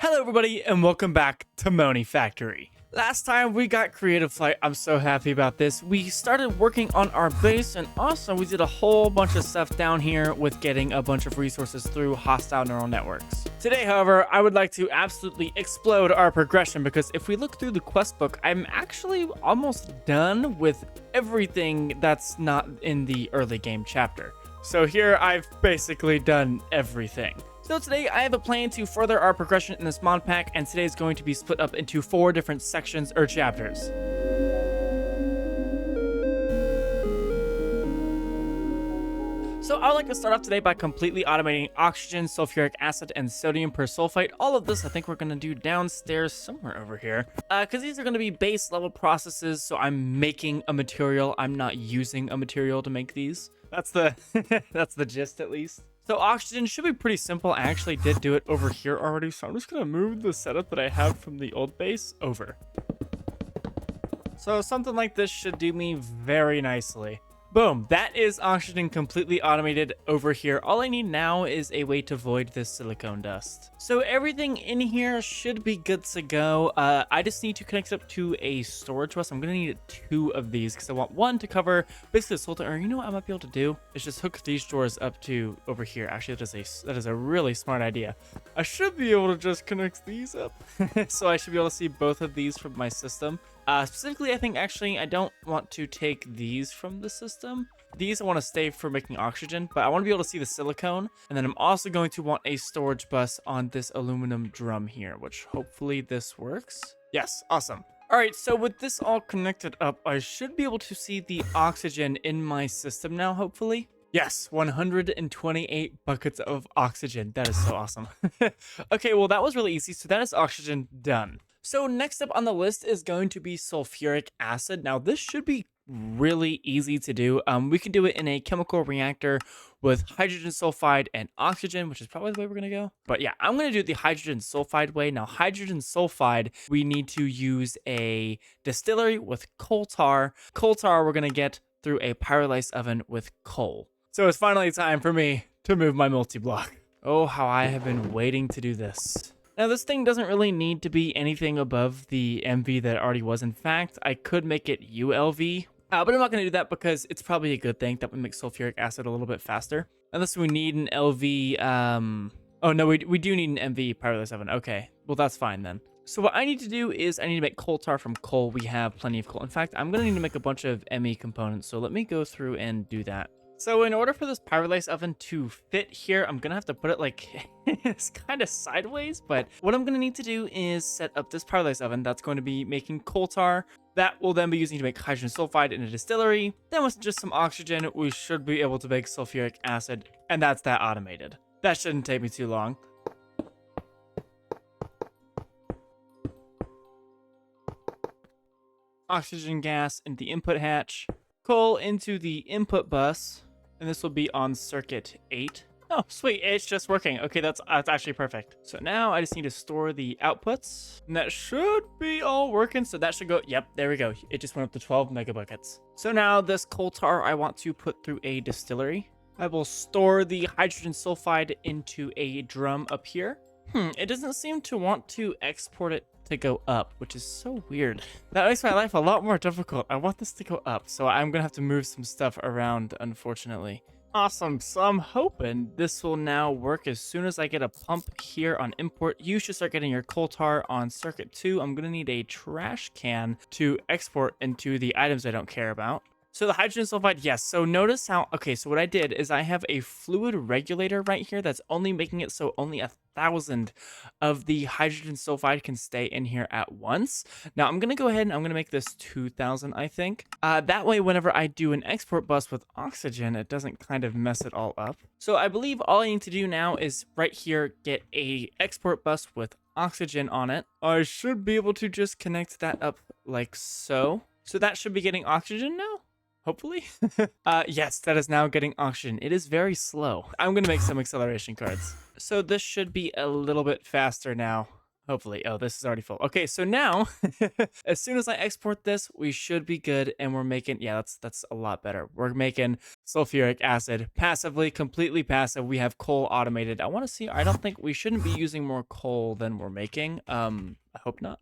Hello everybody and welcome back to Monifactory. Last time we got creative flight. I'm so happy about this. We started working on our base and also we did a whole bunch of stuff down here with getting a bunch of resources through hostile neural networks. Today, however, I would like to absolutely explode our progression because if we look through the quest book, I'm actually almost done with everything that's not in the early game chapter. So here I've basically done everything. So today I have a plan to further our progression in this mod pack, and today is going to be split up into 4 different sections or chapters. So I would like to start off today by completely automating oxygen, sulfuric acid, and sodium persulfate. All of this I think we're going to do downstairs somewhere over here, because these are going to be base level processes, so I'm making a material. I'm not using a material to make these. That's the that's the gist, at least. So oxygen should be pretty simple. I actually did do it over here already, so I'm just gonna move the setup that I have from the old base over. So something like this should do me very nicely. Boom, that is oxygen completely automated over here. All I need now is a way to void this silicone dust. So everything in here should be good to go. I just need to connect it up to a storage bus. I'm gonna need 2 of these because I want one to cover basically the sulfate. Or you know what I might be able to do is just hook these drawers up to over here. Actually, that is a really smart idea. I should be able to just connect these up. So I should be able to see both of these from my system. Specifically, I think actually I don't want to take these from the system. These I want to stay for making oxygen, but I want to be able to see the silicone. And then I'm also going to want a storage bus on this aluminum drum here, which hopefully this works. Yes, awesome. All right, so with this all connected up, I should be able to see the oxygen in my system now, hopefully. Yes, 128 buckets of oxygen. That is so awesome. Okay, well, that was really easy. So that is oxygen done. So next up on the list is going to be sulfuric acid. Now this should be really easy to do. We can do it in a chemical reactor with hydrogen sulfide and oxygen, which is probably the way we're going to go. But yeah, I'm going to do it the hydrogen sulfide way. Now hydrogen sulfide, we need to use a distillery with coal tar. Coal tar we're going to get through a pyrolysis oven with coal. So it's finally time for me to move my multi-block. Oh, how I have been waiting to do this. Now, this thing doesn't really need to be anything above the MV that it already was. In fact, I could make it ULV, but I'm not going to do that because it's probably a good thing that we make sulfuric acid a little bit faster. Unless we need an LV, oh no, we do need an MV pyrolysis oven. Okay, well that's fine then. So what I need to do is I need to make coal tar from coal. We have plenty of coal. In fact, I'm going to need to make a bunch of ME components. So let me go through and do that. So in order for this pyrolysis oven to fit here, I'm going to have to put it like it's kind of sideways. But what I'm going to need to do is set up this pyrolysis oven that's going to be making coal tar. That will then be using to make hydrogen sulfide in a distillery. Then with just some oxygen, we should be able to make sulfuric acid. And that's that automated. That shouldn't take me too long. Oxygen gas into the input hatch. Coal into the input bus. And this will be on circuit 8. Oh, sweet. It's just working. Okay, that's actually perfect. So now I just need to store the outputs. And that should be all working. So that should go. Yep, there we go. It just went up to 12 megabuckets. So now this coal tar I want to put through a distillery. I will store the hydrogen sulfide into a drum up here. It doesn't seem to want to export it to go up, which is so weird. That makes my life a lot more difficult. I want this to go up, so I'm gonna have to move some stuff around, unfortunately. Awesome, so I'm hoping this will now work as soon as I get a pump here on import. You should start getting your coal tar on circuit 2. I'm gonna need a trash can to export into the items I don't care about. So the hydrogen sulfide, yes. So notice how, okay, so what I did is I have a fluid regulator right here that's only making it so only 1,000 of the hydrogen sulfide can stay in here at once. Now I'm going to go ahead and I'm going to make this 2,000, I think. That way, whenever I do an export bus with oxygen, it doesn't kind of mess it all up. So I believe all I need to do now is right here, get a export bus with oxygen on it. I should be able to just connect that up like so. So that should be getting oxygen now. Hopefully. Yes, that is now getting oxygen. It is very slow. I'm going to make some acceleration cards. So this should be a little bit faster now. Hopefully. Oh, this is already full. Okay, so now, as soon as I export this, we should be good. And we're making, yeah, that's a lot better. We're making sulfuric acid passively, completely passive. We have coal automated. I want to see, I don't think we shouldn't be using more coal than we're making. I hope not.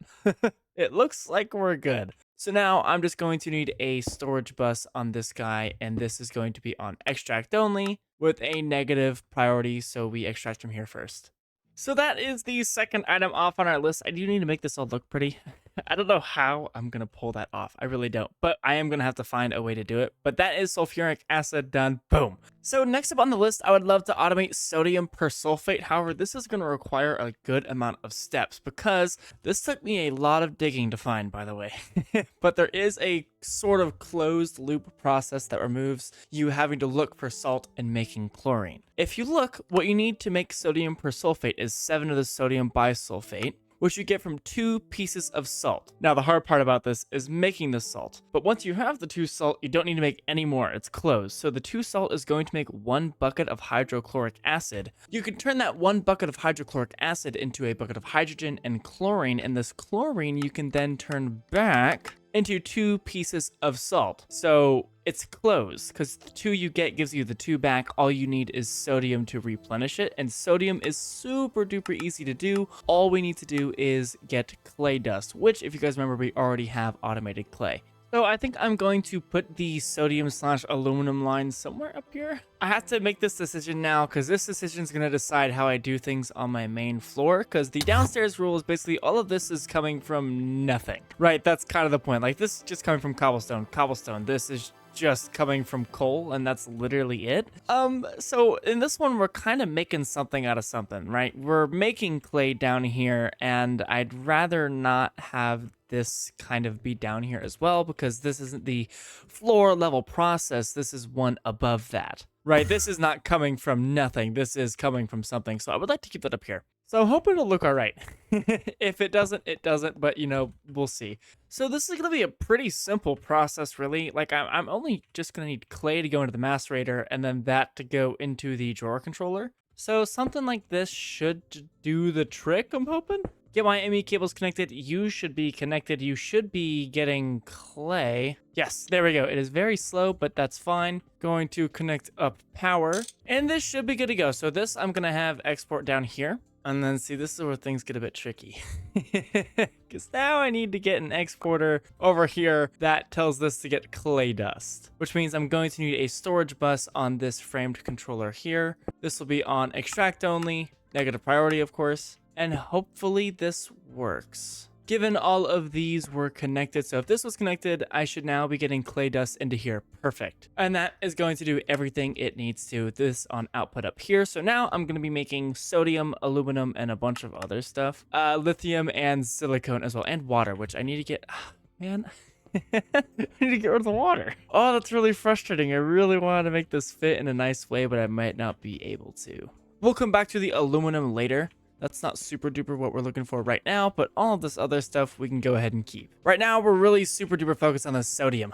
It looks like we're good. So now I'm just going to need a storage bus on this guy, and this is going to be on extract only with a negative priority. So we extract from here first. So that is the second item off on our list. I do need to make this all look pretty. I don't know how I'm going to pull that off. I really don't. But I am going to have to find a way to do it. But that is sulfuric acid done. Boom. So next up on the list, I would love to automate sodium persulfate. However, this is going to require a good amount of steps because this took me a lot of digging to find, by the way. But there is a sort of closed loop process that removes you having to look for salt and making chlorine. If you look, what you need to make sodium persulfate is 7 of the sodium bisulfate, which you get from 2 pieces of salt. Now, the hard part about this is making the salt. But once you have the 2 salt, you don't need to make any more. It's closed. So the 2 salt is going to make 1 bucket of hydrochloric acid. You can turn that 1 bucket of hydrochloric acid into a bucket of hydrogen and chlorine, and this chlorine you can then turn back into 2 pieces of salt. So it's closed because the 2 you get gives you the 2 back. All you need is sodium to replenish it, and sodium is super duper easy to do. All we need to do is get clay dust, which, if you guys remember, we already have automated clay. So I think I'm going to put the sodium/aluminum line somewhere up here. I have to make this decision now because this decision is going to decide how I do things on my main floor, because the downstairs rule is basically all of this is coming from nothing. Right, that's kind of the point. Like, this is just coming from cobblestone. This is just coming from coal, and that's literally it. So in this one, we're kind of making something out of something, right? We're making clay down here, and I'd rather not have this kind of be down here as well, because this isn't the floor level process. This is one above that, right? This is not coming from nothing. This is coming from something. So I would like to keep that up here. So I'm hoping it'll look all right. If it doesn't, it doesn't, but we'll see. So this is going to be a pretty simple process, really. Like, I'm only just going to need clay to go into the macerator, and then that to go into the drawer controller. So something like this should do the trick, I'm hoping. Get my ME cables connected. You should be connected. You should be getting clay. Yes, there we go. It is very slow, but that's fine. Going to connect up power, and this should be good to go. So this I'm going to have export down here. And then, see, this is where things get a bit tricky. Because now I need to get an exporter over here that tells this to get clay dust. Which means I'm going to need a storage bus on this framed controller here. This will be on extract only, negative priority, of course. And hopefully this works. Given all of these were connected, so if this was connected, I should now be getting clay dust into here. Perfect. And that is going to do everything it needs to. This on output up here. So now I'm going to be making sodium, aluminum, and a bunch of other stuff. Lithium and silicone as well, and water, which I need to get... man, I need to get rid of the water. Oh, that's really frustrating. I really wanted to make this fit in a nice way, but I might not be able to. We'll come back to the aluminum later. That's not super duper what we're looking for right now, but all of this other stuff we can go ahead and keep. Right now, we're really super duper focused on the sodium.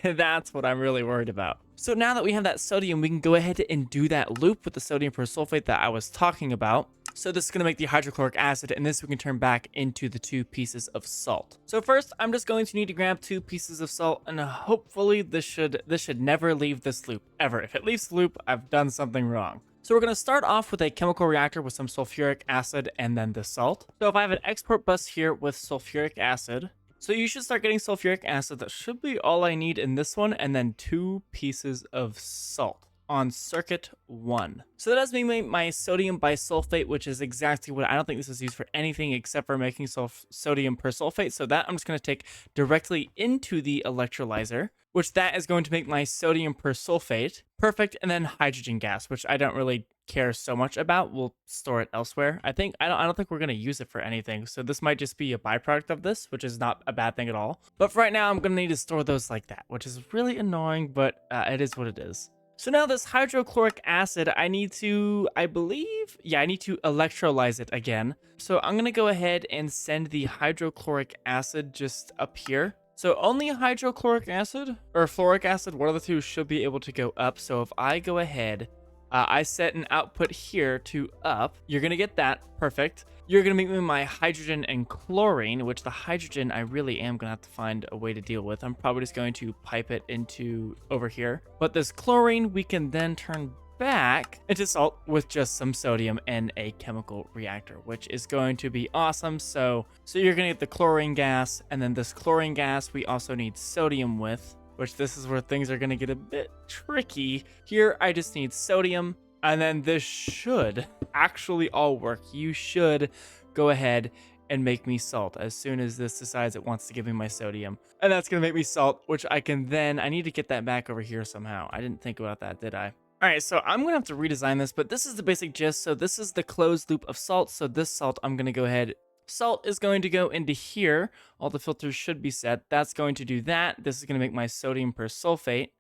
That's what I'm really worried about. So now that we have that sodium, we can go ahead and do that loop with the sodium persulfate that I was talking about. So this is going to make the hydrochloric acid, and this we can turn back into the 2 pieces of salt. So first, I'm just going to need to grab 2 pieces of salt, and hopefully this should never leave this loop, ever. If it leaves the loop, I've done something wrong. So we're going to start off with a chemical reactor with some sulfuric acid and then the salt. So if I have an export bus here with sulfuric acid, so you should start getting sulfuric acid. That should be all I need in this one, and then 2 pieces of salt on circuit 1. So that does mean my sodium bisulfate, which is exactly what I don't think this is used for anything except for making sodium persulfate. So that I'm just going to take directly into the electrolyzer, which that is going to make my sodium persulfate. Perfect. And then hydrogen gas, which I don't really care so much about. We'll store it elsewhere. I don't think we're going to use it for anything. So this might just be a byproduct of this, which is not a bad thing at all. But for right now, I'm going to need to store those like that, which is really annoying, but it is what it is. So now this hydrochloric acid, I need to electrolyze it again. So I'm going to go ahead and send the hydrochloric acid just up here. So only hydrochloric acid or fluoric acid, one of the two should be able to go up. So if I go ahead I set an output here to up. You're gonna get that, perfect. You're gonna make me my hydrogen and chlorine, which the hydrogen I really am gonna have to find a way to deal with. I'm probably just going to pipe it into over here. But this chlorine we can then turn back into salt with just some sodium and a chemical reactor, which is going to be awesome. So you're gonna get the chlorine gas, and then this chlorine gas we also need sodium with, which this is where things are gonna get a bit tricky. Here I just need sodium, and then this should actually all work. You should go ahead and make me salt as soon as this decides it wants to give me my sodium. And that's gonna make me salt, which I can then, I need to get that back over here somehow. I didn't think about that, did I? All right, so I'm gonna have to redesign this, but this is the basic gist. So this is the closed loop of salt. So this salt, I'm gonna go ahead, salt is going to go into here. All the filters should be set. That's going to do that. This is gonna make my sodium persulfate.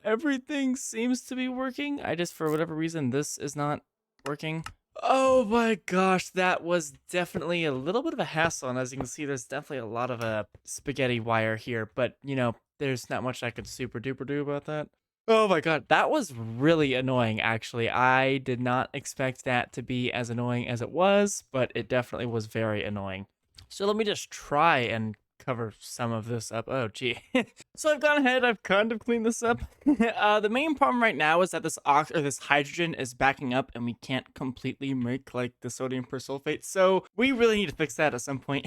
Everything seems to be working. I just, for whatever reason, this is not working. Oh my gosh, that was definitely a little bit of a hassle. And as you can see, there's definitely a lot of spaghetti wire here, but you know, there's not much I could super duper do about that. Oh my god, that was really annoying, actually. I did not expect that to be as annoying as it was, but it definitely was very annoying. So let me just try and cover some of this up. Oh, gee. So I've gone ahead, I've kind of cleaned this up. The main problem right now is that this hydrogen is backing up and we can't completely make like the sodium persulfate. So we really need to fix that at some point.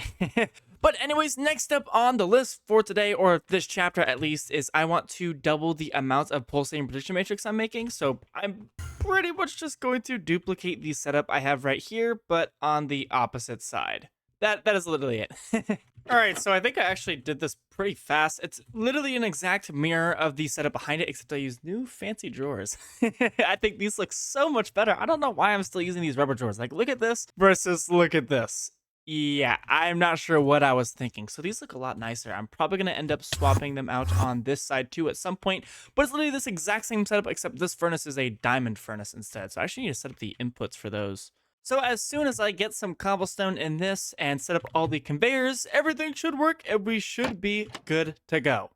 But anyways, next up on the list for today, or this chapter at least, is I want to double the amount of pulsating prediction matrix I'm making. So I'm pretty much just going to duplicate the setup I have right here, but on the opposite side. That is literally it. All right, so I think I actually did this pretty fast. It's literally an exact mirror of the setup behind it, except I used new fancy drawers. I think these look so much better. I don't know why I'm still using these rubber drawers. Like, look at this versus look at this. Yeah, I'm not sure what I was thinking. So these look a lot nicer. I'm probably going to end up swapping them out on this side too at some point. But it's literally this exact same setup, except this furnace is a diamond furnace instead. So I actually need to set up the inputs for those. So as soon as I get some cobblestone in this and set up all the conveyors, everything should work and we should be good to go.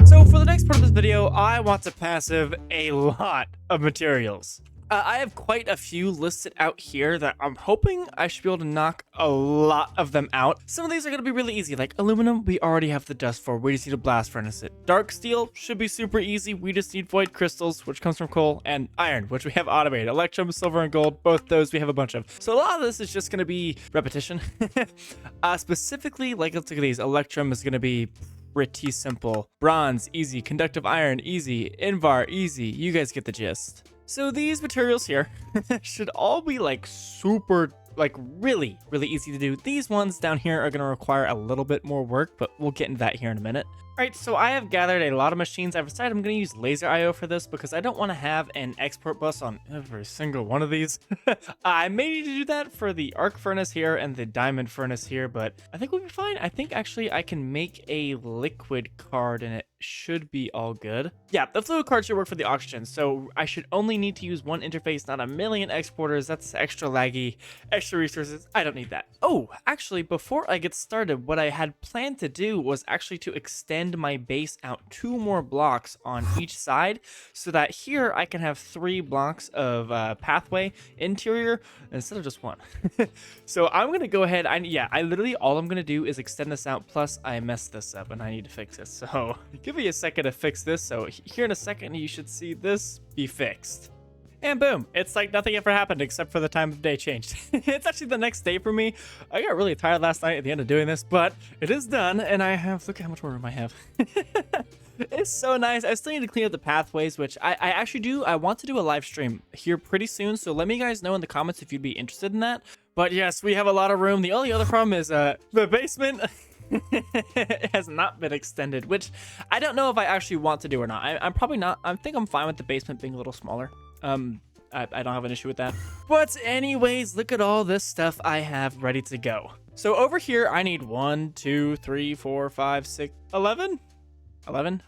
So for the next part of this video, I want to passive a lot of materials. I have quite a few listed out here that I'm hoping I should be able to knock a lot of them out. Some of these are going to be really easy, like aluminum, we already have the dust for. We just need to blast furnace it. Dark steel should be super easy. We just need void crystals, which comes from coal, and iron, which we have automated. Electrum, silver, and gold, both those we have a bunch of. So a lot of this is just going to be repetition. Specifically, like, let's look at these. Electrum is going to be pretty simple. Bronze, easy. Conductive iron, easy. Invar, easy. You guys get the gist. So these materials here should all be like super, like really easy to do. These ones down here are going to require a little bit more work, but we'll get into that here in a minute. All right, so I have gathered a lot of machines. I've decided I'm going to use laser IO for this because I don't want to have an export bus on every single one of these. I may need to do that for the arc furnace here and the diamond furnace here, but I think we'll be fine. I think actually I can make a liquid card and it should be all good. Yeah, the fluid card should work for the oxygen, so I should only need to use one interface, not a million exporters. That's extra laggy, extra resources. I don't need that. Oh, actually, before I get started, what I had planned to do was actually to extend my base out 2 more blocks on each side so that here I can have 3 blocks of pathway interior instead of just 1. So I'm gonna go ahead. I literally all I'm gonna do is extend this out, plus I messed this up and I need to fix it. So give me a second to fix this. So here in a second you should see this be fixed. And boom, it's like nothing ever happened except for the time of day changed. It's actually the next day for me. I got really tired last night at the end of doing this, but it is done, and I have, look at how much more room I have. It's so nice. I still need to clean up the pathways, which I actually do. I want to do a live stream here pretty soon, so let me guys know in the comments if you'd be interested in that. But yes, we have a lot of room. The only other problem is the basement. It has not been extended, which I don't know if I actually want to do or not. I'm probably not. I think I'm fine with the basement being a little smaller. I don't have an issue with that. But anyways, look at all this stuff I have ready to go. So over here, I need 1, 2, 3, 4, 5, 6, 11?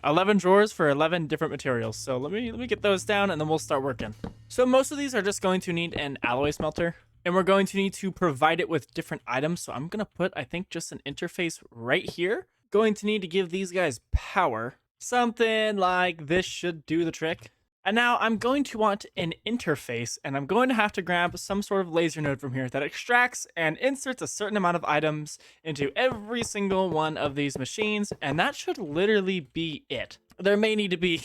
11 drawers for 11 different materials. So let me get those down and then we'll start working. So most of these are just going to need an alloy smelter, and we're going to need to provide it with different items. So I'm going to put, I think, just an interface right here. going to need to give these guys power. Something like this should do the trick. And now I'm going to want an interface, and I'm going to have to grab some sort of laser node from here that extracts and inserts a certain amount of items into every single one of these machines, and that should literally be it. There may need to be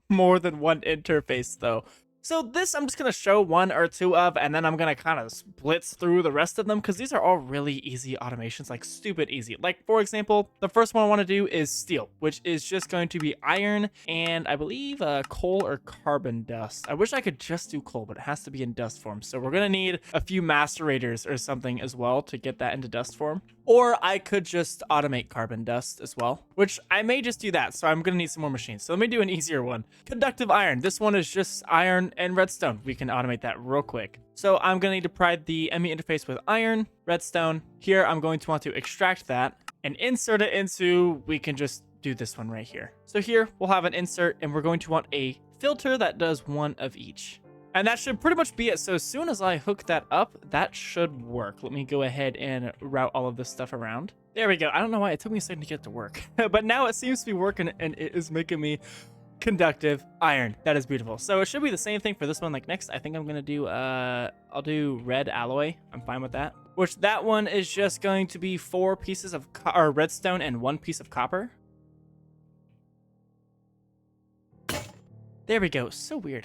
more than one interface though. So this I'm just going to show one or two of, and then I'm going to kind of blitz through the rest of them because these are all really easy automations, like stupid easy. Like, for example, the first one I want to do is steel, which is just going to be iron and I believe coal or carbon dust. I wish I could just do coal, but it has to be in dust form. So we're going to need a few macerators or something as well to get that into dust form. Or I could just automate carbon dust as well, which I may just do that. So I'm going to need some more machines. So let me do an easier one. Conductive iron. This one is just iron and redstone. We can automate that real quick. So I'm going to need to provide the ME interface with iron, redstone. Here, I'm going to want to extract that and insert it into, we can just do this one right here. So here we'll have an insert and we're going to want a filter that does one of each. And that should pretty much be it. So as soon as I hook that up, that should work. Let me go ahead and route all of this stuff around. There we go. I don't know why it took me a second to get it to work, but now it seems to be working and it is making me conductive iron. That is beautiful. So it should be the same thing for this one. Like next, I think I'm going to do, I'll do red alloy. I'm fine with that. Which that one is just going to be 4 pieces of redstone and 1 piece of copper. There we go. So weird.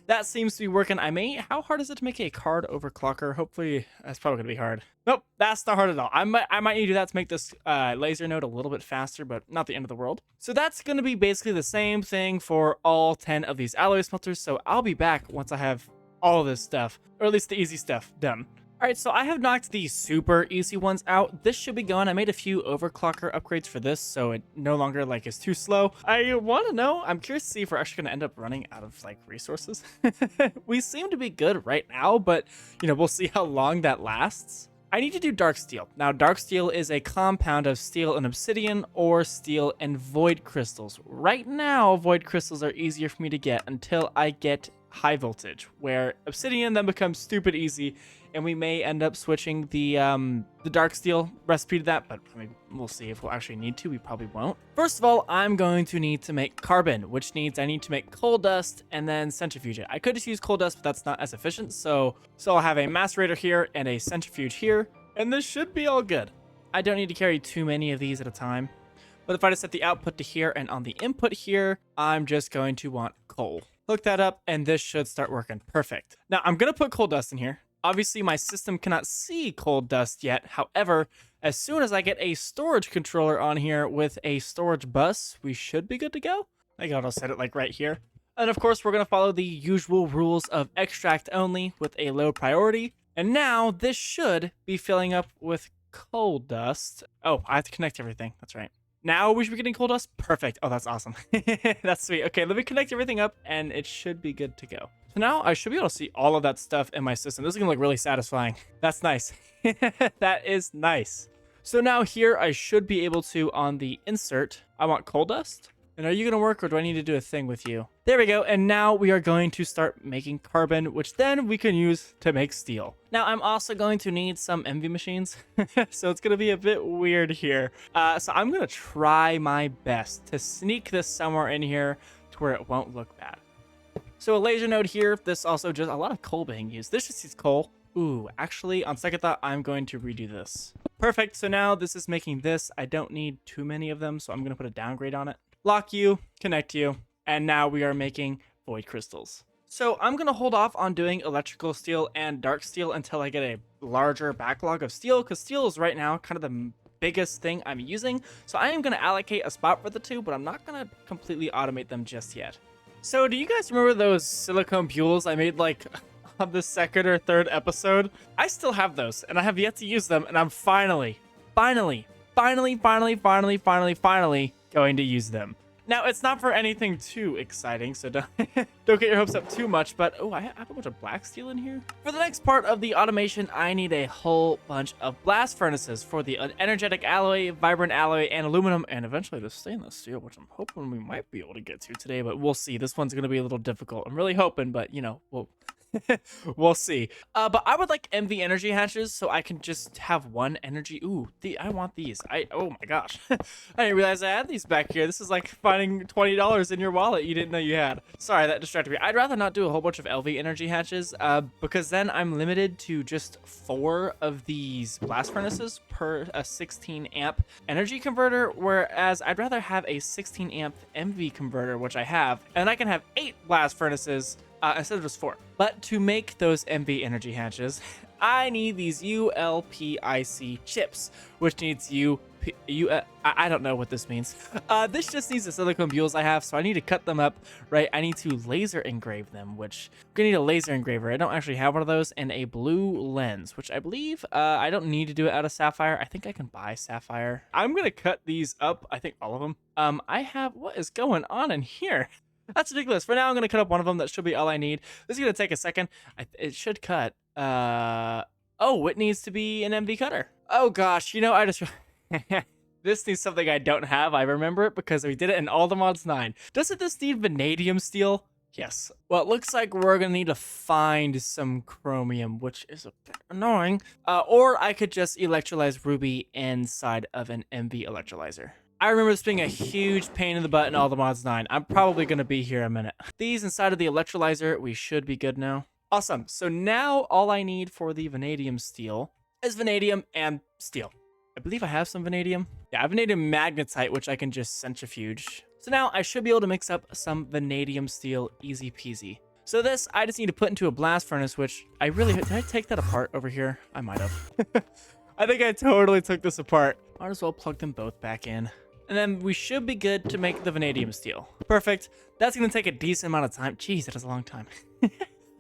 That seems to be working. How hard is it to make a card overclocker? Hopefully, that's probably going to be hard. Nope, that's not hard at all. I might need to do that to make this laser node a little bit faster, but not the end of the world. So that's going to be basically the same thing for all 10 of these alloy smelters. So I'll be back once I have all this stuff, or at least the easy stuff, done. All right, so I have knocked the super easy ones out. This should be going. I made a few overclocker upgrades for this, so it no longer like is too slow. I want to know, I'm curious to see if we're actually going to end up running out of like resources. We seem to be good right now, but you know, we'll see how long that lasts. I need to do dark steel. Now, dark steel is a compound of steel and obsidian or steel and void crystals. Right now, void crystals are easier for me to get until I get high voltage, where obsidian then becomes stupid easy, and we may end up switching the dark steel recipe to that, but I mean, we'll see if we'll actually need to. We probably won't. First of all, I'm going to need to make carbon, which means I need to make coal dust and then centrifuge it. I could just use coal dust, but that's not as efficient, so I'll have a macerator here and a centrifuge here, and this should be all good. I don't need to carry too many of these at a time, but if I just set the output to here and on the input here, I'm just going to want coal. Hook that up, and this should start working. Perfect. Now, I'm going to put coal dust in here. Obviously, my system cannot see coal dust yet. However, as soon as I get a storage controller on here with a storage bus, we should be good to go. I think I'll set it like right here. And of course, we're going to follow the usual rules of extract only with a low priority. And now this should be filling up with coal dust. Oh, I have to connect everything. That's right. Now we should be getting coal dust. Perfect. Oh, that's awesome. That's sweet. Okay, let me connect everything up and it should be good to go. So now I should be able to see all of that stuff in my system. This is gonna look really satisfying. That's nice. That is nice. So now here I should be able to, on the insert, I want coal dust. And are you gonna work or do I need to do a thing with you? There we go. And now we are going to start making carbon, which then we can use to make steel. Now I'm also going to need some envy machines. So it's gonna be a bit weird here. So I'm gonna try my best to sneak this somewhere in here to where it won't look bad. So a laser node here. This also just a lot of coal being used. This just uses coal. Ooh, actually, on second thought, I'm going to redo this. Perfect. So now this is making this. I don't need too many of them, so I'm going to put a downgrade on it. Lock you, connect you, and now we are making void crystals. So I'm going to hold off on doing electrical steel and dark steel until I get a larger backlog of steel, because steel is right now kind of the biggest thing I'm using. So I am going to allocate a spot for the two, but I'm not going to completely automate them just yet. So do you guys remember those silicone bules I made like on the second or third episode? I still have those and I have yet to use them, and I'm finally going to use them. Now, it's not for anything too exciting, so don't get your hopes up too much, but oh, I have a bunch of black steel in here. For the next part of the automation, I need a whole bunch of blast furnaces for the energetic alloy, vibrant alloy, and aluminum, and eventually the stainless steel, which I'm hoping we might be able to get to today, but we'll see. This one's going to be a little difficult. I'm really hoping, but you know, We'll see. But I would like MV energy hatches so I can just have one energy. Ooh, I want these. Oh my gosh. I didn't realize I had these back here. This is like finding $20 in your wallet you didn't know you had. Sorry, that distracted me. I'd rather not do a whole bunch of LV energy hatches because then I'm limited to just 4 of these blast furnaces per a 16 amp energy converter, whereas I'd rather have a 16 amp MV converter, which I have, and I can have 8 blast furnaces instead of just 4. But to make those MV energy hatches, I need these ULPIC chips, which needs I don't know what this means. This just needs the silicone bules I have, so I need to cut them up, right? I need to laser engrave them, which I'm gonna need a laser engraver. I don't actually have one of those, and a blue lens, which I believe I don't need to do it out of sapphire. I think I can buy sapphire. I'm gonna cut these up, I think all of them. What is going on in here? That's ridiculous. For now, I'm going to cut up one of them. That should be all I need. This is going to take a second. It should cut. Oh, it needs to be an MV cutter. Oh, gosh. I just... This needs something I don't have. I remember it because we did it in all the mods 9. Doesn't this need vanadium steel? Yes. Well, it looks like we're going to need to find some chromium, which is a bit annoying. Or I could just electrolyze ruby inside of an MV electrolyzer. I remember this being a huge pain in the butt in all the mods 9. I'm probably going to be here a minute. These inside of the electrolyzer, we should be good now. Awesome. So now all I need for the vanadium steel is vanadium and steel. I believe I have some vanadium. Yeah, I have vanadium magnetite, which I can just centrifuge. So now I should be able to mix up some vanadium steel easy peasy. So this, I just need to put into a blast furnace, which did I take that apart over here? I might have. I think I totally took this apart. Might as well plug them both back in. And then we should be good to make the vanadium steel. Perfect. That's going to take a decent amount of time. Jeez, that is a long time. I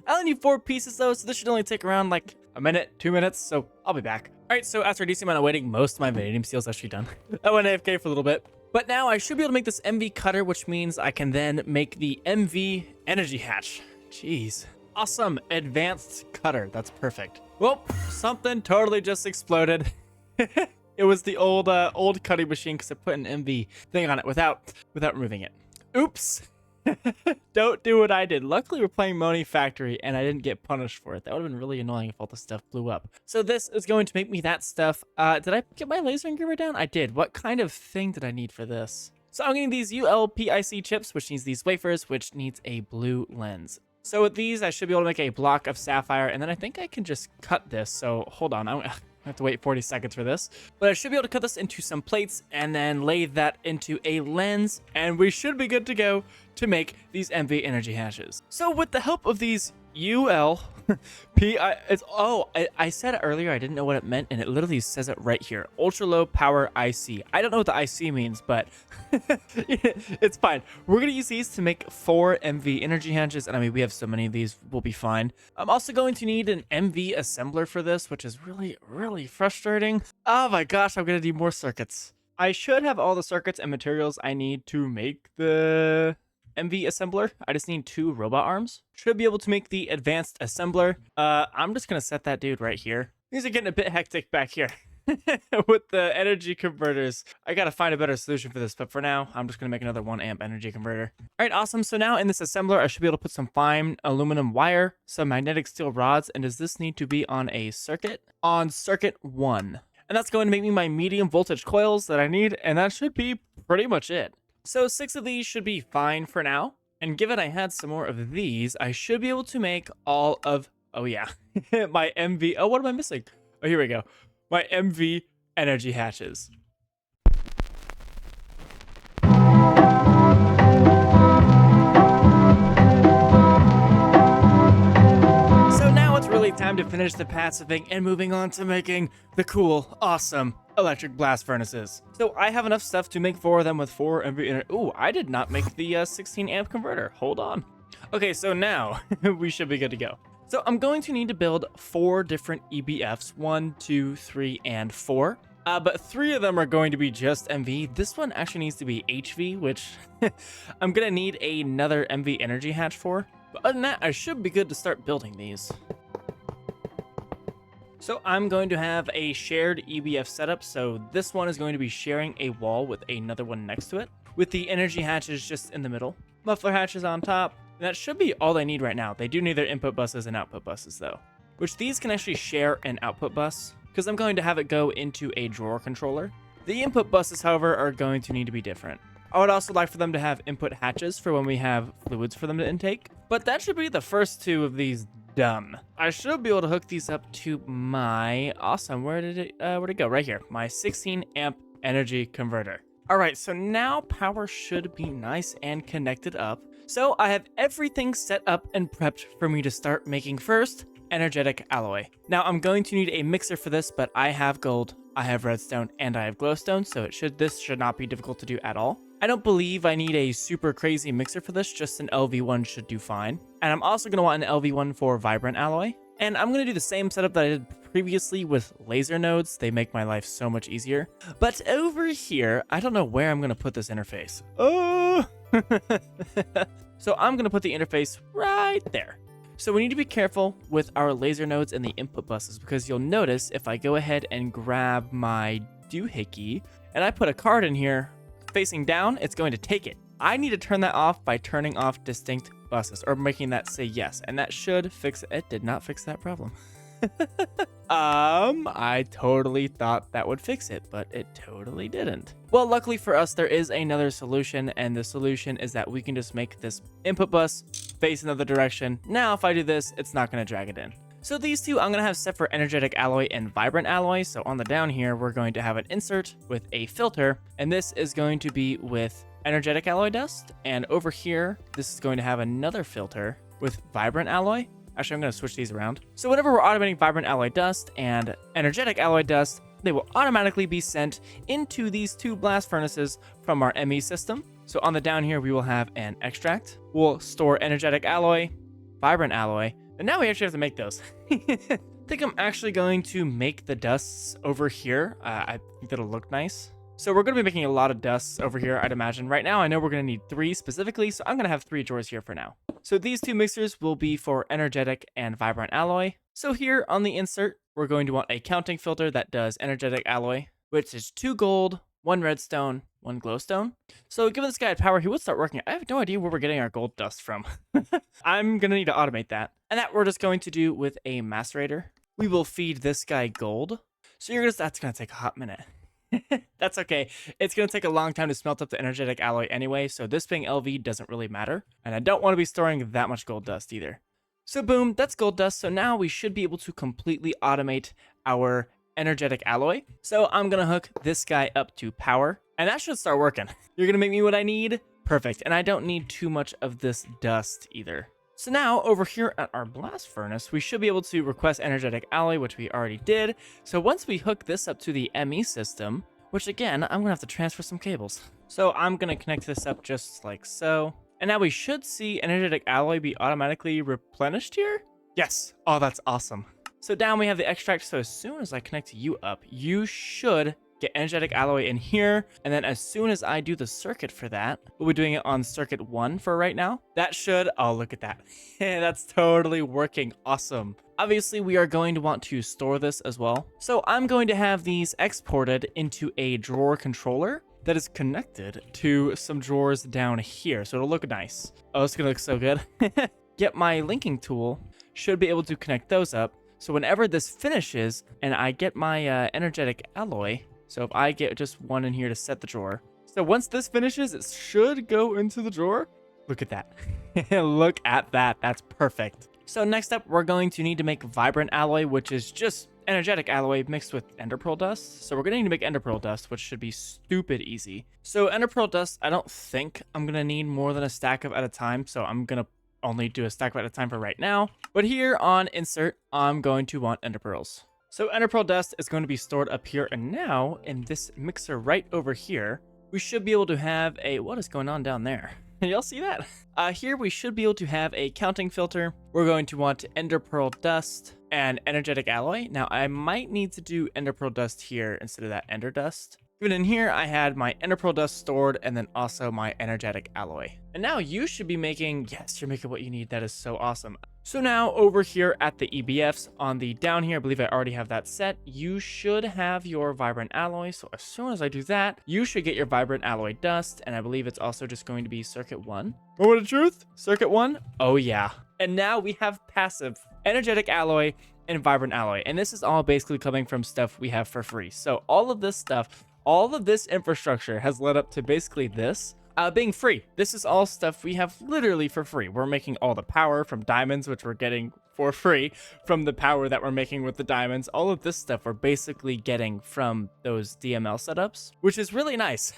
only need 4 pieces though, so this should only take around like a minute, 2 minutes, so I'll be back. All right, so after a decent amount of waiting, most of my vanadium steel is actually done. I went AFK for a little bit. But now I should be able to make this MV cutter, which means I can then make the MV energy hatch. Jeez. Awesome. Advanced cutter. That's perfect. Well, something totally just exploded. It was the old cutting machine because I put an MV thing on it without removing it. Oops. Don't do what I did. Luckily, we're playing Monifactory, and I didn't get punished for it. That would have been really annoying if all the stuff blew up. So this is going to make me that stuff. Did I get my laser engraver down? I did. What kind of thing did I need for this? So I'm getting these ULPIC chips, which needs these wafers, which needs a blue lens. So with these, I should be able to make a block of sapphire, and then I think I can just cut this. So hold on. I have to wait 40 seconds for this. But I should be able to cut this into some plates and then lay that into a lens, and we should be good to go to make these MV energy hashes. So with the help of these I said it earlier, I didn't know what it meant, and it literally says it right here. Ultra low power IC. I don't know what the IC means, but it's fine. We're gonna use these to make 4 MV energy hatches, and I mean, we have so many of these, we'll be fine. I'm also going to need an MV assembler for this, which is really frustrating. Oh my gosh, I'm gonna need more circuits. I should have all the circuits and materials I need to make the MV assembler. I just need 2 robot arms. Should be able to make the advanced assembler. I'm just gonna set that dude right here. These are getting a bit hectic back here with the energy converters. I gotta find a better solution for this, but for now, I'm just gonna make another 1 amp energy converter. All right, awesome. So now in this assembler, I should be able to put some fine aluminum wire, some magnetic steel rods, and does this need to be on a circuit? On circuit 1. And that's going to make me my medium voltage coils that I need, and that should be pretty much it. So 6 of these should be fine for now. And given I had some more of these, I should be able to make all of, oh yeah, my MV, oh, what am I missing? Oh, here we go. My MV energy hatches. So now it's really time to finish the passiving and moving on to making the cool, awesome electric blast furnaces. So I have enough stuff to make 4 of them with 4 MV. Ooh, I did not make the 16 amp converter. Hold on. Okay, so now we should be good to go. So I'm going to need to build 4 different EBFs, 1, 2, 3, and 4. But 3 of them are going to be just MV. This one actually needs to be HV, which I'm gonna need another MV energy hatch for. But other than that, I should be good to start building these. So I'm going to have a shared EBF setup. So this one is going to be sharing a wall with another one next to it, with the energy hatches just in the middle. Muffler hatches on top, And that should be all they need right now. They do need their input buses and output buses though, which these can actually share an output bus because I'm going to have it go into a drawer controller. The input buses, however, are going to need to be different. I would also like for them to have input hatches for when we have fluids for them to intake, but that should be the first two of these done. I should be able to hook these up to my awesome. Where'd it go? Right here. My 16 amp energy converter. All right, so now power should be nice and connected up. So I have everything set up and prepped for me to start making first energetic alloy. Now I'm going to need a mixer for this, but I have gold, I have redstone, and I have glowstone, so this should not be difficult to do at all. I don't believe I need a super crazy mixer for this, just an LV1 should do fine. And I'm also going to want an LV1 for vibrant alloy. And I'm going to do the same setup that I did previously with laser nodes. They make my life so much easier. But over here, I don't know where I'm going to put this interface. Oh! So I'm going to put the interface right there. So we need to be careful with our laser nodes and the input buses, because you'll notice if I go ahead and grab my doohickey and I put a card in here facing down, it's going to take it. I need to turn that off by turning off distinct buses or making that say yes, and that should fix it. It did not fix that problem. I totally thought that would fix it, but it totally didn't. Well, luckily for us, there is another solution, and the solution is that we can just make this input bus face another direction. Now, if I do this, it's not going to drag it in. So these two I'm going to have set for energetic alloy and vibrant alloy. So on the down here, we're going to have an insert with a filter, and this is going to be with energetic alloy dust. And over here, this is going to have another filter with vibrant alloy. Actually, I'm going to switch these around. So whenever we're automating vibrant alloy dust and energetic alloy dust, they will automatically be sent into these two blast furnaces from our ME system. So on the down here, we will have an extract. We'll store energetic alloy, vibrant alloy, and now we actually have to make those. I think I'm actually going to make the dusts over here. I think that'll look nice. So we're going to be making a lot of dusts over here, I'd imagine. Right now, I know we're going to need 3 specifically, so I'm going to have 3 drawers here for now. So these two mixers will be for energetic and vibrant alloy. So here on the insert, we're going to want a counting filter that does energetic alloy, which is 2 gold, 1 redstone, 1 glowstone. So given this guy had power, he would start working. I have no idea where we're getting our gold dust from. I'm going to need to automate that. And that we're just going to do with a macerator. We will feed this guy gold. So that's going to take a hot minute. That's okay. It's going to take a long time to smelt up the energetic alloy anyway, so this being LV doesn't really matter. And I don't want to be storing that much gold dust either. So boom, that's gold dust. So now we should be able to completely automate our energetic alloy. So I'm going to hook this guy up to power, and that should start working. You're going to make me what I need? Perfect. And I don't need too much of this dust either. So now over here at our blast furnace, we should be able to request energetic alloy, which we already did. So once we hook this up to the ME system, which again, I'm gonna have to transfer some cables. So I'm gonna connect this up just like so. And now we should see energetic alloy be automatically replenished here. Yes. Oh, that's awesome. So down we have the extract. So as soon as I connect you up, you should get energetic alloy in here, and then as soon as I do the circuit for that, we'll be doing it on circuit 1 for right now. That should, oh, look at that. That's totally working. Awesome. Obviously, we are going to want to store this as well. So I'm going to have these exported into a drawer controller that is connected to some drawers down here. So it'll look nice. Oh, it's gonna look so good. Get my linking tool, should be able to connect those up. So whenever this finishes and I get my energetic alloy, so if I get just 1 in here to set the drawer. So once this finishes, it should go into the drawer. Look at that. Look at that. That's perfect. So next up, we're going to need to make vibrant alloy, which is just energetic alloy mixed with ender pearl dust. So we're going to need to make ender pearl dust, which should be stupid easy. So ender pearl dust, I don't think I'm going to need more than a stack of at a time. So I'm going to only do a stack of at a time for right now. But here on insert, I'm going to want ender pearls. So ender pearl dust is going to be stored up here, and now in this mixer right over here, we should be able to have a, what is going on down there? Y'all see that? Here we should be able to have a counting filter. We're going to want ender pearl dust and energetic alloy. Now I might need to do ender pearl dust here instead of that ender dust. Even in here, I had my ender pearl dust stored and then also my energetic alloy. And now you should be making, yes, you're making what you need. That is so awesome. So now over here at the EBFs on the down here, I believe I already have that set. You should have your vibrant alloy. So as soon as I do that, you should get your vibrant alloy dust. And I believe it's also just going to be circuit 1. Moment of truth? Circuit 1? Oh yeah. And now we have passive energetic alloy and vibrant alloy. And this is all basically coming from stuff we have for free. So all of this stuff, all of this infrastructure has led up to basically this being free. This is all stuff we have literally for free. We're making all the power from diamonds, which we're getting for free from the power that we're making with the diamonds. All of this stuff we're basically getting from those DML setups, which is really nice.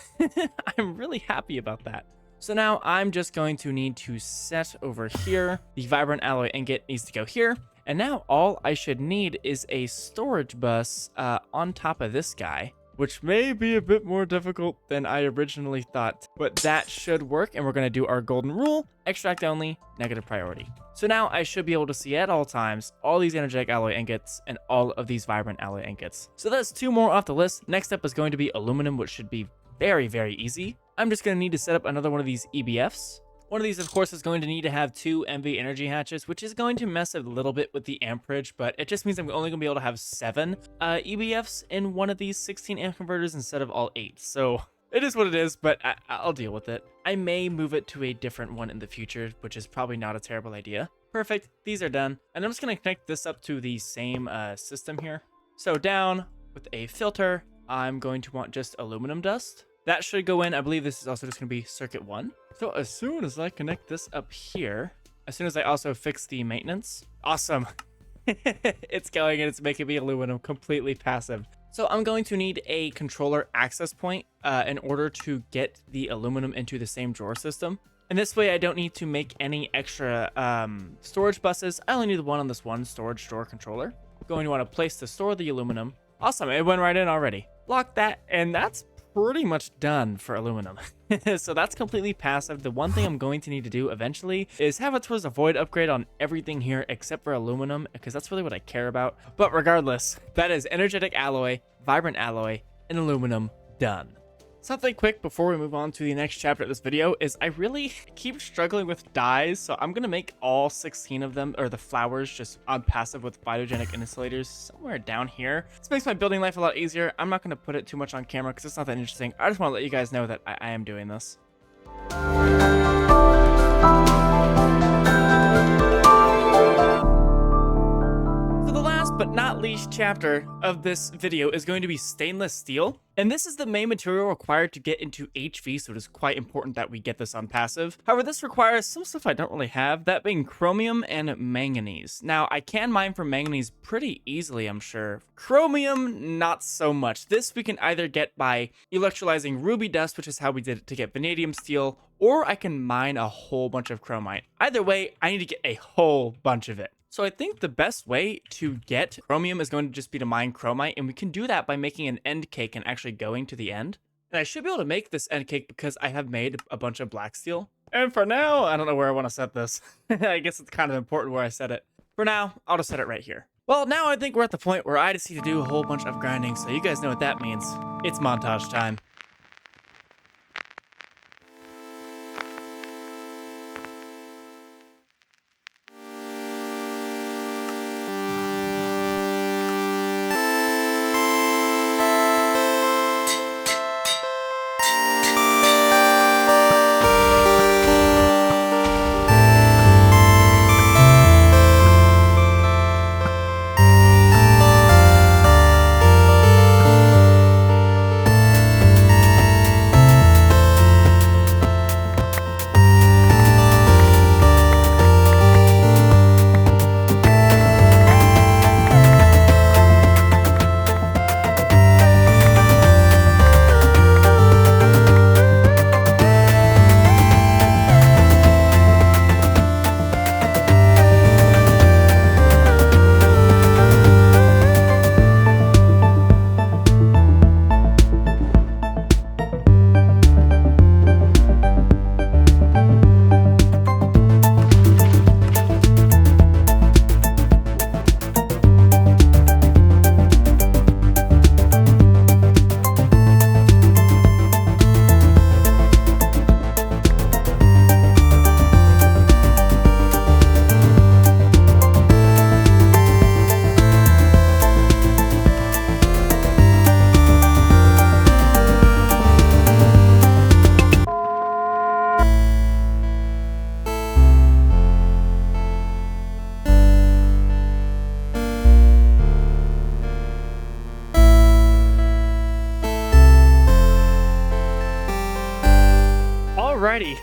I'm really happy about that. So now I'm just going to need to set over here. The vibrant alloy ingot needs to go here. And now all I should need is a storage bus on top of this guy, which may be a bit more difficult than I originally thought, but that should work. And we're going to do our golden rule, extract only, negative priority. So now I should be able to see at all times all these energetic alloy ingots and all of these vibrant alloy ingots. So that's 2 more off the list. Next up is going to be aluminum, which should be very, very easy. I'm just going to need to set up another one of these EBFs. One of these, of course, is going to need to have 2 MV energy hatches, which is going to mess a little bit with the amperage, but it just means I'm only going to be able to have 7 EBFs in one of these 16 amp converters instead of all 8. So it is what it is, but I'll deal with it. I may move it to a different one in the future, which is probably not a terrible idea. Perfect. These are done. And I'm just going to connect this up to the same system here. So down with a filter, I'm going to want just aluminum dust. That should go in. I believe this is also just going to be circuit 1. So as soon as I connect this up here, as soon as I also fix the maintenance, awesome. It's going and it's making me aluminum completely passive. So I'm going to need a controller access point in order to get the aluminum into the same drawer system. And this way I don't need to make any extra storage buses. I only need the one on this one storage drawer controller. I'm going to want a place to store the aluminum. Awesome, it went right in already. Lock that, and that's pretty much done for aluminum. So that's completely passive. The one thing I'm going to need to do eventually is have it towards a void upgrade on everything here except for aluminum, because that's really what I care about. But regardless, that is energetic alloy, vibrant alloy, and aluminum done. Something quick before we move on to the next chapter of this video is I really keep struggling with dyes, so I'm going to make all 16 of them, or the flowers, just on passive with phytogenic insulators somewhere down here. This makes my building life a lot easier. I'm not going to put it too much on camera because it's not that interesting. I just want to let you guys know that I am doing this. But not least chapter of this video is going to be stainless steel. And this is the main material required to get into HV, so it is quite important that we get this on passive. However, this requires some stuff I don't really have, that being chromium and manganese. Now, I can mine for manganese pretty easily, I'm sure. Chromium, not so much. This we can either get by electrolyzing ruby dust, which is how we did it to get vanadium steel, or I can mine a whole bunch of chromite. Either way, I need to get a whole bunch of it. So I think the best way to get chromium is going to just be to mine chromite, and we can do that by making an end cake and actually going to the end. And I should be able to make this end cake because I have made a bunch of black steel. And for now, I don't know where I want to set this. I guess it's kind of important where I set it. For now, I'll just set it right here. Well, now I think we're at the point where I just need to do a whole bunch of grinding, so you guys know what that means. It's montage time. Alrighty.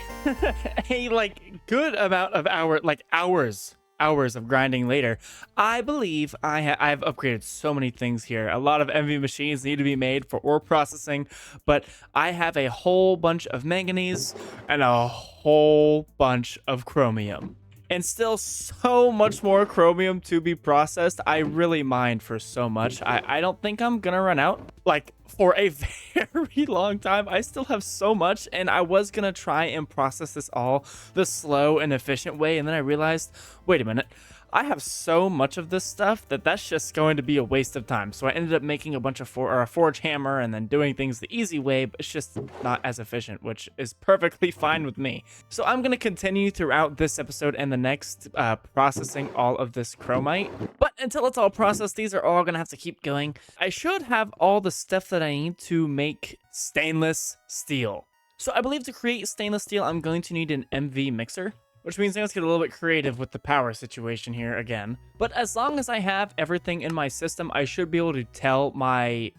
A like good amount of hours of grinding later, I believe I've upgraded so many things here. A lot of MV machines need to be made for ore processing, but I have a whole bunch of manganese and a whole bunch of chromium. And still so much more chromium to be processed. I really mined for so much. I don't think I'm gonna run out, like, for a very long time. I still have so much, and I was gonna try and process this all the slow and efficient way, and then I realized, wait a minute, I have so much of this stuff that's just going to be a waste of time. So I ended up making a bunch of a forge hammer and then doing things the easy way, but it's just not as efficient, which is perfectly fine with me. So I'm going to continue throughout this episode and the next processing all of this chromite. But until it's all processed, these are all going to have to keep going. I should have all the stuff that I need to make stainless steel. So I believe to create stainless steel, I'm going to need an MV mixer, which means I have to get a little bit creative with the power situation here again. But as long as I have everything in my system, I should be able to tell my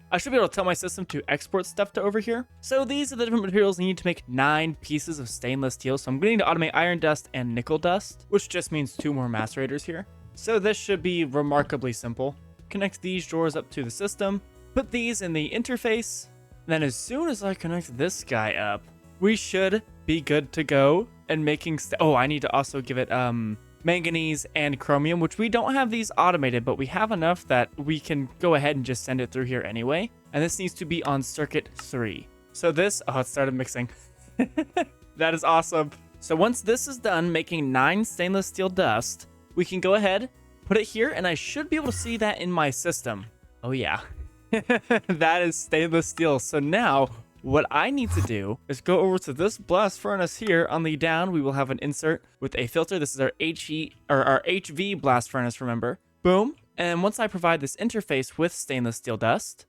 system to export stuff to over here. So these are the different materials I need to make 9 pieces of stainless steel. So I'm going to automate iron dust and nickel dust, which just means 2 more macerators here. So this should be remarkably simple. Connect these drawers up to the system, put these in the interface. Then as soon as I connect this guy up, we should be good to go and making I need to also give it manganese and chromium, which we don't have these automated, but we have enough that we can go ahead and just send it through here anyway. And this needs to be on circuit 3. So this, it started mixing. That is awesome. So once this is done making 9 stainless steel dust, we can go ahead, put it here, and I should be able to see that in my system. Oh yeah. That is stainless steel. So now what I need to do is go over to this blast furnace here. On the down, we will have an insert with a filter. This is our our HV blast furnace, remember? Boom. And once I provide this interface with stainless steel dust,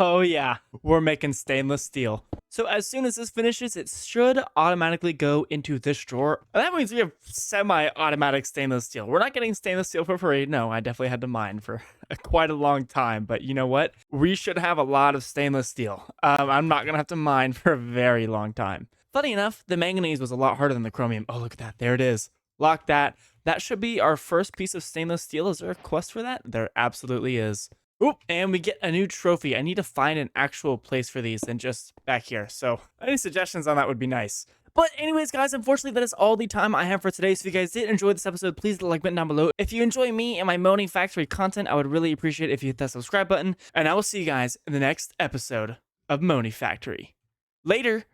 oh yeah, we're making stainless steel. So as soon as this finishes, it should automatically go into this drawer. And that means we have semi-automatic stainless steel. We're not getting stainless steel for free. No, I definitely had to mine for quite a long time. But you know what? We should have a lot of stainless steel. I'm not going to have to mine for a very long time. Funny enough, the manganese was a lot harder than the chromium. Oh, look at that. There it is. Lock that. That should be our first piece of stainless steel. Is there a quest for that? There absolutely is. Oop, and we get a new trophy. I need to find an actual place for these than just back here. So any suggestions on that would be nice. But anyways, guys, unfortunately, that is all the time I have for today. So if you guys did enjoy this episode, please hit the like button down below. If you enjoy me and my Monifactory content, I would really appreciate it if you hit that subscribe button. And I will see you guys in the next episode of Monifactory. Later.